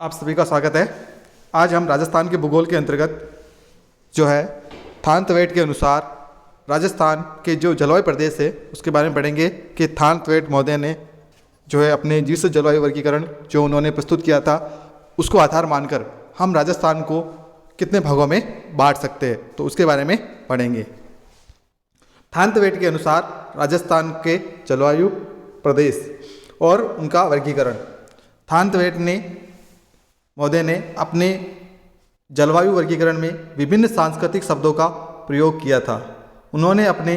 आप सभी का स्वागत है। आज हम राजस्थान के भूगोल के अंतर्गत जो है थानतवेट के अनुसार राजस्थान के जो जलवायु प्रदेश है उसके बारे में पढ़ेंगे कि थानतवेट महोदय ने जो है अपने जीव जलवायु वर्गीकरण जो उन्होंने प्रस्तुत किया था उसको आधार मानकर हम राजस्थान को कितने भागों में बांट सकते हैं, तो उसके बारे में पढ़ेंगे। थानतवेट के अनुसार राजस्थान के जलवायु प्रदेश और उनका वर्गीकरण। थानतवेट महोदय ने अपने जलवायु वर्गीकरण में विभिन्न सांस्कृतिक शब्दों का प्रयोग किया था। उन्होंने अपने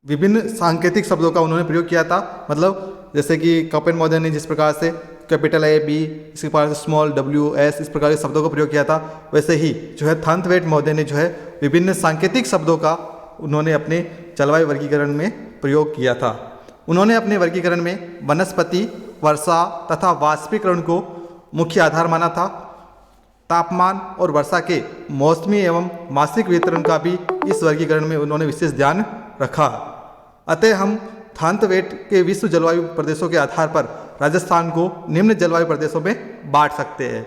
विभिन्न सांकेतिक शब्दों का प्रयोग किया था, मतलब जैसे कि कपेन महोदय ने जिस प्रकार से कैपिटल A B इसी प्रकार से स्मॉल W S इस प्रकार के शब्दों का प्रयोग किया था, वैसे ही जो है थानतवेट महोदय ने जो है विभिन्न सांकेतिक शब्दों का उन्होंने अपने जलवायु वर्गीकरण में प्रयोग किया था। उन्होंने अपने वर्गीकरण में वनस्पति, वर्षा तथा वाष्पीकरण को मुख्य आधार माना था। तापमान और वर्षा के मौसमी एवं मासिक वितरण का भी इस वर्गीकरण में उन्होंने विशेष ध्यान रखा। अतः हम थानतवेट के विश्व जलवायु प्रदेशों के आधार पर राजस्थान को निम्न जलवायु प्रदेशों में बांट सकते हैं।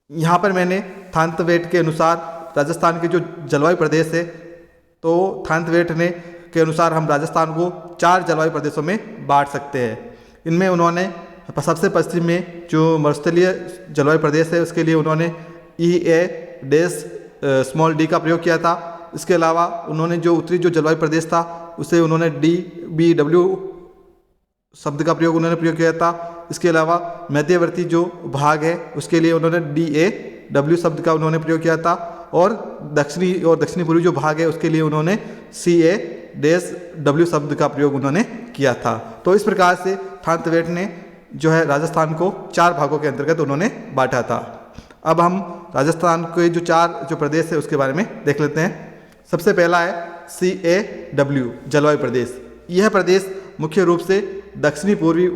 यहाँ पर मैंने थानतवेट के अनुसार राजस्थान के जो जलवायु प्रदेश है, तो थानतवेट के अनुसार हम राजस्थान को 4 जलवायु प्रदेशों में बांट सकते हैं। इनमें उन्होंने सबसे पश्चिम में जो मरुस्थलीय जलवायु प्रदेश है उसके लिए उन्होंने EA-d का प्रयोग किया था। इसके अलावा उन्होंने जो उत्तरी जो जलवायु प्रदेश था उसे उन्होंने DBW शब्द का प्रयोग किया था। इसके अलावा मध्यवर्ती जो भाग है उसके लिए उन्होंने DAW शब्द का प्रयोग किया था, और दक्षिणी पूर्वी जो भाग है उसके लिए उन्होंने CA-W शब्द का प्रयोग किया था। तो इस प्रकार से थानतवेट ने जो है राजस्थान को 4 भागों के अंतर्गत उन्होंने बांटा था। अब हम राजस्थान के जो 4 प्रदेश है उसके बारे में देख लेते हैं। सबसे पहला है CAW जलवायु प्रदेश। यह प्रदेश मुख्य रूप से दक्षिणी पूर्वी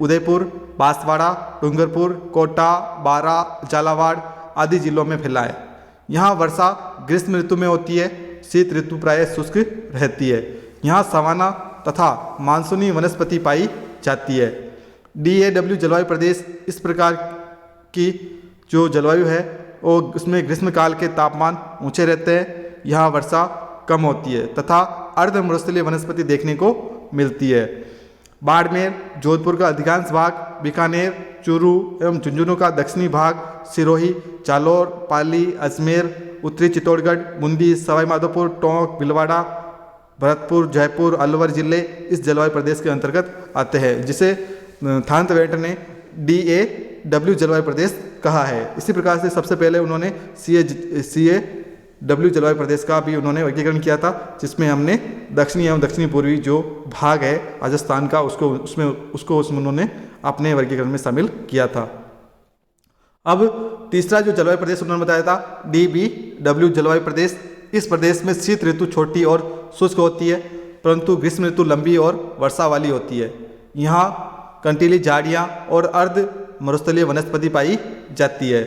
उदयपुर, बांसवाड़ा, डूंगरपुर, कोटा, बारा, झालावाड़ आदि जिलों में फैला है। यहाँ वर्षा ग्रीष्म ऋतु में होती है, शीत ऋतु प्रायः शुष्क रहती है। यहाँ सवाना तथा मानसूनी वनस्पति पाई जाती है। DAW जलवायु प्रदेश इस प्रकार की जो जलवायु है वो उसमें ग्रीष्मकाल के तापमान ऊंचे रहते हैं, यहाँ वर्षा कम होती है तथा अर्ध मरुस्थलीय वनस्पति देखने को मिलती है। बाड़मेर, जोधपुर का अधिकांश भाग, बीकानेर, चूरू एवं झुंझुनू का दक्षिणी भाग, सिरोही, जालौर, पाली, अजमेर, उत्तरी चित्तौड़गढ़, बूंदी, सवाई माधोपुर, टोंक, भीलवाड़ा, भरतपुर, जयपुर, अलवर जिले इस जलवायु प्रदेश के अंतर्गत आते हैं, जिसे थानतवेट ने DAW जलवायु प्रदेश कहा है। इसी प्रकार से सबसे पहले उन्होंने CAW जलवायु प्रदेश का भी वर्गीकरण किया था, जिसमें हमने दक्षिणी एवं दक्षिणी पूर्वी जो भाग है राजस्थान का उसको उन्होंने अपने वर्गीकरण में शामिल किया था। अब तीसरा जो जलवायु प्रदेश उन्होंने बताया था DBW जलवायु प्रदेश। इस प्रदेश में शीत ऋतु छोटी और शुष्क होती है, परंतु ग्रीष्म ऋतु लंबी और वर्षा वाली होती है। यहाँ कंटीली झाड़ियाँ और अर्ध मरुस्थलीय वनस्पति पाई जाती है।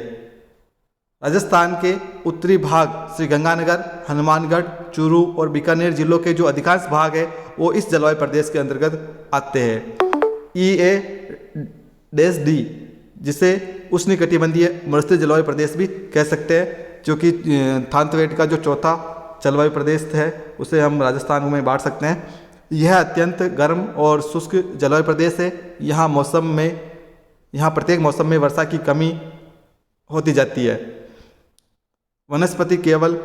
राजस्थान के उत्तरी भाग श्रीगंगानगर, हनुमानगढ़, चूरू और बीकानेर जिलों के जो अधिकांश भाग है वो इस जलवायु प्रदेश के अंतर्गत आते हैं। EA-D जिसे उष्णकटिबंधीय मरुस्थलीय जलवायु प्रदेश भी कह सकते हैं, जो कि थानतवेट का जो चौथा जलवायु प्रदेश है उसे हम राजस्थान में बांट सकते हैं। यह अत्यंत गर्म और शुष्क जलवायु प्रदेश है। यहाँ प्रत्येक मौसम में वर्षा की कमी होती जाती है। वनस्पति केवल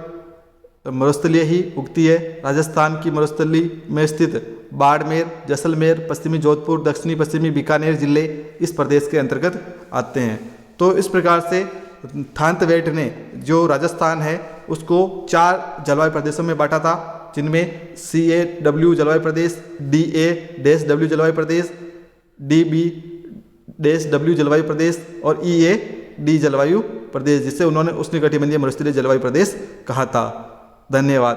मरुस्थलीय ही उगती है। राजस्थान की मरुस्थली में स्थित बाड़मेर, जैसलमेर, पश्चिमी जोधपुर, दक्षिणी पश्चिमी बीकानेर जिले इस प्रदेश के अंतर्गत आते हैं। तो इस प्रकार से थानतवेट ने जो राजस्थान है उसको 4 जलवायु प्रदेशों में बांटा था, जिनमें CAW जलवायु प्रदेश, DA-W जलवायु प्रदेश, DB-W जलवायु प्रदेश और EA-D जलवायु प्रदेश, जिसे उन्होंने उष्णकटिबंधीय मरुस्थलीय जलवायु प्रदेश कहा था। धन्यवाद।